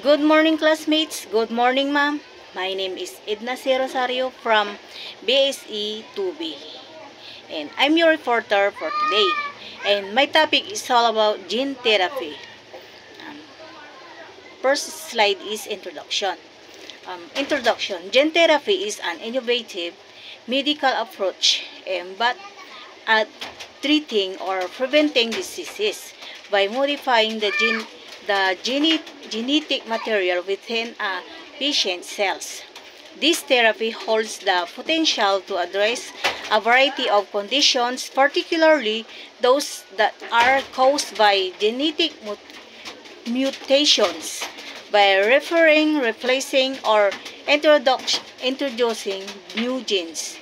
Good morning, classmates. Good morning, ma'am. My name is Edna C. Rosario from BSE 2B. And I'm your reporter for today. And my topic is all about gene therapy. First slide is introduction. Introduction. Gene therapy is an innovative medical approach but at treating or preventing diseases by modifying the genetic material within a patient's cells. This therapy holds the potential to address a variety of conditions, particularly those that are caused by genetic mutations, by replacing, or introducing new genes.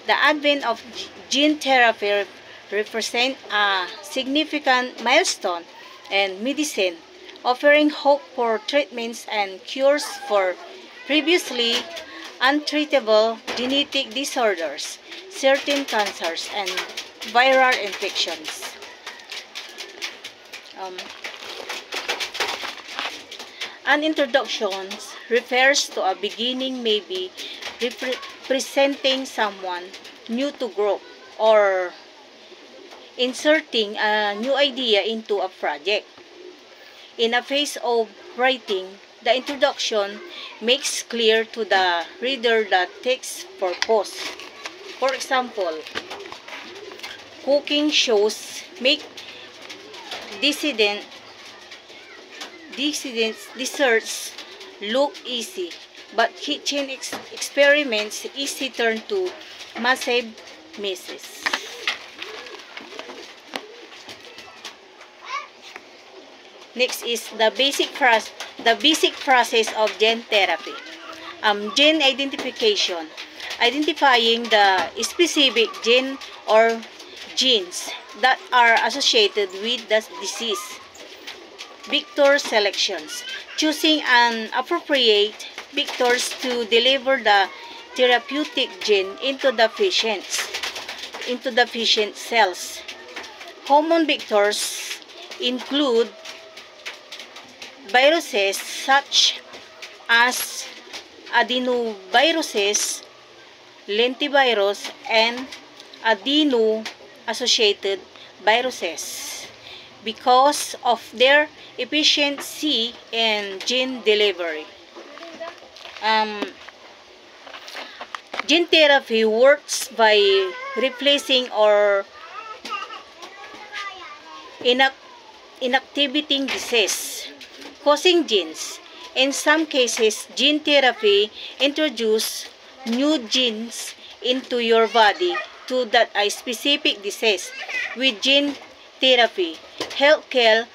The advent of gene therapy represents a significant milestone in medicine, offering hope for treatments and cures for previously untreatable genetic disorders, certain cancers, and viral infections. An introduction refers to a beginning, maybe representing someone new to group or inserting a new idea into a project. In a phase of writing, the introduction makes clear to the reader the text's purpose. For example, cooking shows make desserts look easy, but kitchen experiments easy turn to massive messes. Next is the basic process of gene therapy. Gene identification. Identifying the specific gene or genes that are associated with the disease. Vector selections. Choosing an appropriate vectors to deliver the therapeutic gene into the patient cells. Common vectors include viruses such as adenoviruses, lentivirus, and adeno-associated viruses because of their efficiency in gene delivery. Gene therapy works by replacing or inactivating disease-causing genes. In some cases, gene therapy introduces new genes into your body to that a specific disease. With gene therapy, healthcare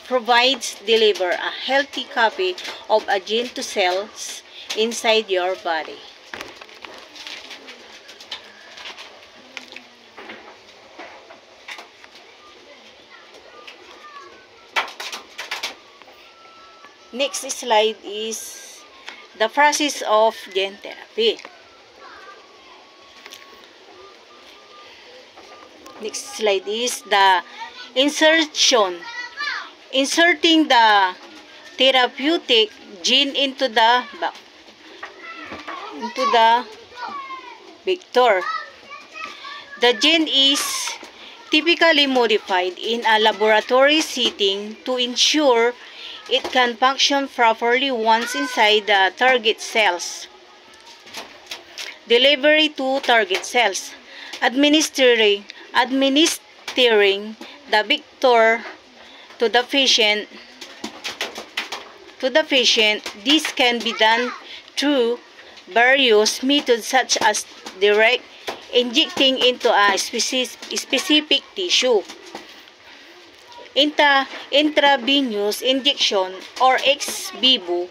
provides deliver a healthy copy of a gene to cells inside your body. Next slide is the process of gene therapy. Next slide is the insertion. Inserting the therapeutic gene into the vector. The gene is typically modified in a laboratory setting to ensure it can function properly once inside the target cells. Delivery to target cells. Administering the vector to the patient. This can be done through various methods such as direct injecting into a specific tissue, intravenous injection, or ex vivo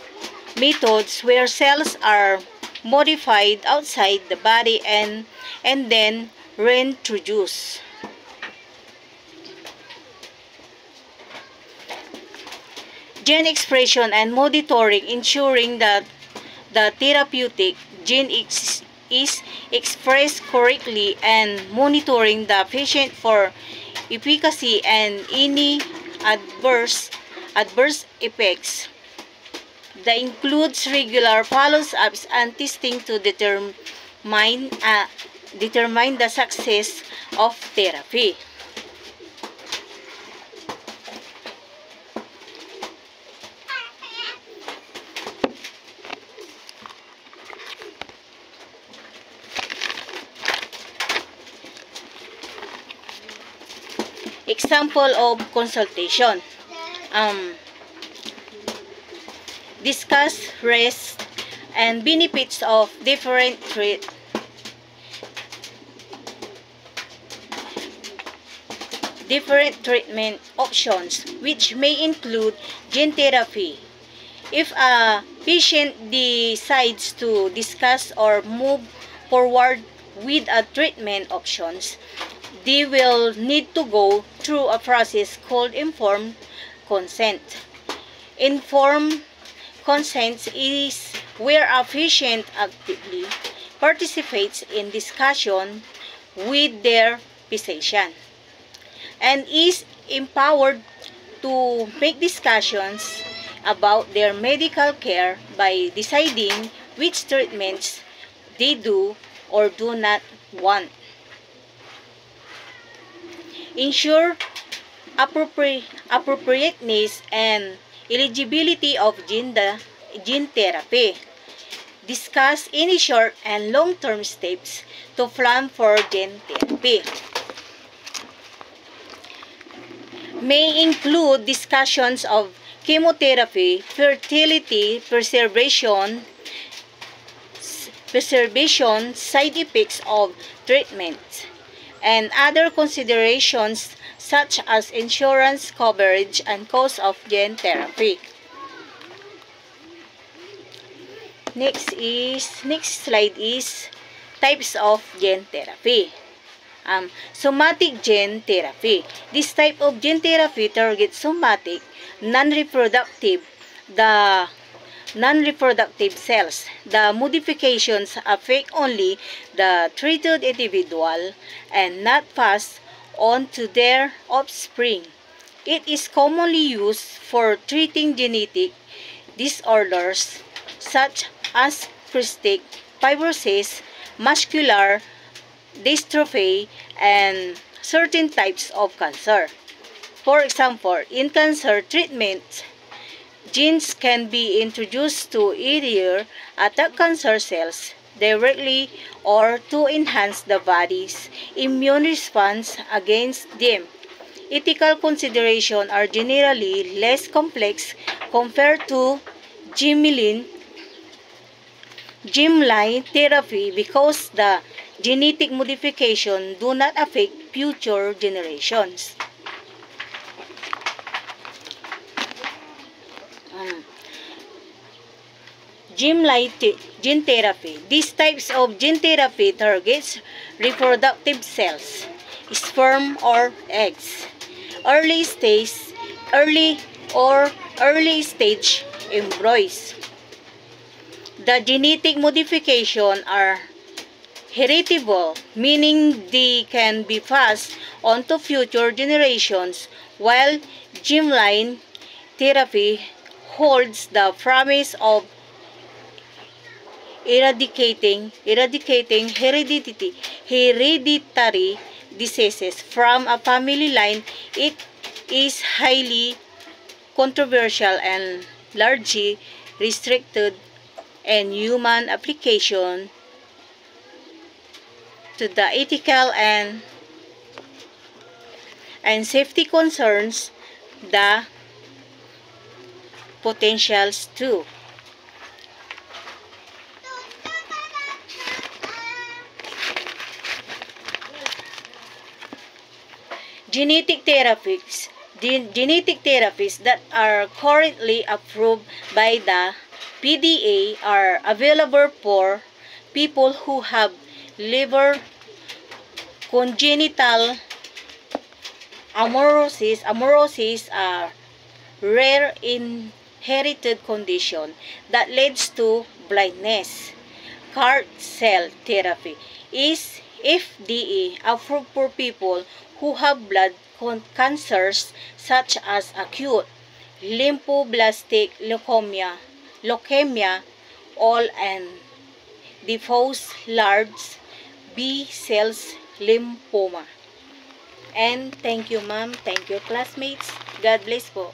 methods where cells are modified outside the body and then reintroduced. Gene expression and monitoring, ensuring that the therapeutic gene is expressed correctly, and monitoring the patient for efficacy and any adverse adverse effects that includes regular follow-ups and testing to determine the success of therapy. Example of consultation. Discuss risks and benefits of different treatment options, which may include gene therapy. If a patient decides to discuss or move forward with a treatment options, they will need to go through a process called informed consent. Informed consent is where a patient actively participates in discussion with their physician and is empowered to make discussions about their medical care by deciding which treatments they do or do not want. Ensure appropriateness and eligibility of gene therapy. Discuss any short and long-term steps to plan for gene therapy. May include discussions of chemotherapy, fertility preservation, side effects of treatment, and other considerations such as insurance coverage and cost of gene therapy. Next slide is types of gene therapy. Somatic gene therapy. This type of gene therapy targets somatic, non-reproductive cells. The modifications affect only the treated individual and not pass on to their offspring. It is commonly used for treating genetic disorders such as cystic fibrosis, muscular dystrophy, and certain types of cancer. For example, in cancer treatment, genes can be introduced to either attack cancer cells directly or to enhance the body's immune response against them. Ethical considerations are generally less complex compared to germline therapy because the genetic modification do not affect future generations. Gene therapy. These types of gene therapy targets reproductive cells, sperm or eggs, early stage embryos. The genetic modifications are heritable, meaning they can be passed on to future generations, while germline therapy holds the promise of eradicating hereditary diseases from a family line. It is highly controversial and largely restricted in human application to the ethical and safety concerns the potentials too. Genetic therapies that are currently approved by the PDA are available for people who have liver congenital amaurosis. Amaurosis are rare inherited condition that leads to blindness. CAR cell therapy is FDA approved for people who have blood cancers such as acute lymphoblastic leukemia, all and diffuse large B cells lymphoma. And thank you, ma'am. Thank you, classmates. God bless po.